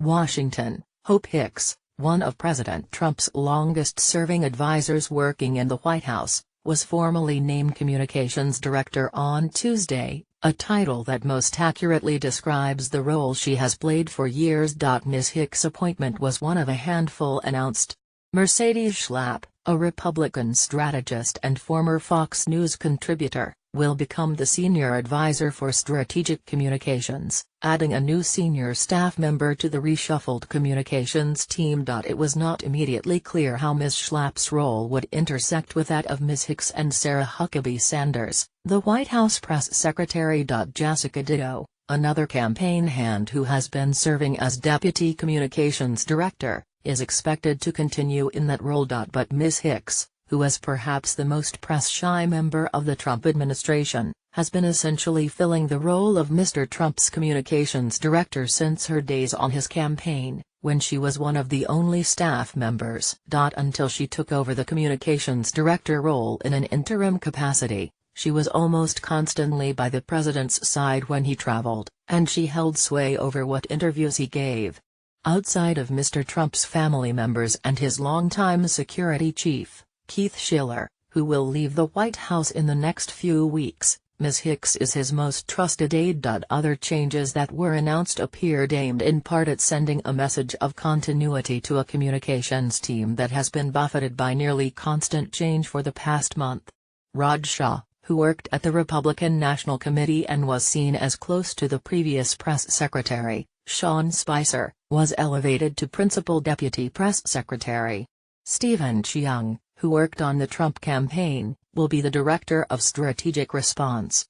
Washington. Hope Hicks, one of President Trump's longest-serving advisors working in the White House, was formally named Communications Director on Tuesday, a title that most accurately describes the role she has played for years. Ms. Hicks' appointment was one of a handful announced. Mercedes Schlapp, a Republican strategist and former Fox News contributor, will become the senior advisor for strategic communications, adding a new senior staff member to the reshuffled communications team. It was not immediately clear how Ms. Schlapp's role would intersect with that of Ms. Hicks and Sarah Huckabee Sanders, the White House press secretary. Jessica Ditto, another campaign hand who has been serving as deputy communications director, is expected to continue in that role. But Ms. Hicks, who is perhaps the most press-shy member of the Trump administration, has been essentially filling the role of Mr. Trump's communications director since her days on his campaign, when she was one of the only staff members. Until she took over the communications director role in an interim capacity, she was almost constantly by the president's side when he traveled, and she held sway over what interviews he gave. Outside of Mr. Trump's family members and his longtime security chief, Keith Schiller, who will leave the White House in the next few weeks, Ms. Hicks is his most trusted aide. Other changes that were announced appeared aimed in part at sending a message of continuity to a communications team that has been buffeted by nearly constant change for the past month. Raj Shah, who worked at the Republican National Committee and was seen as close to the previous press secretary, Sean Spicer, was elevated to principal deputy press secretary. Stephen Cheung, who worked on the Trump campaign, will be the director of strategic response.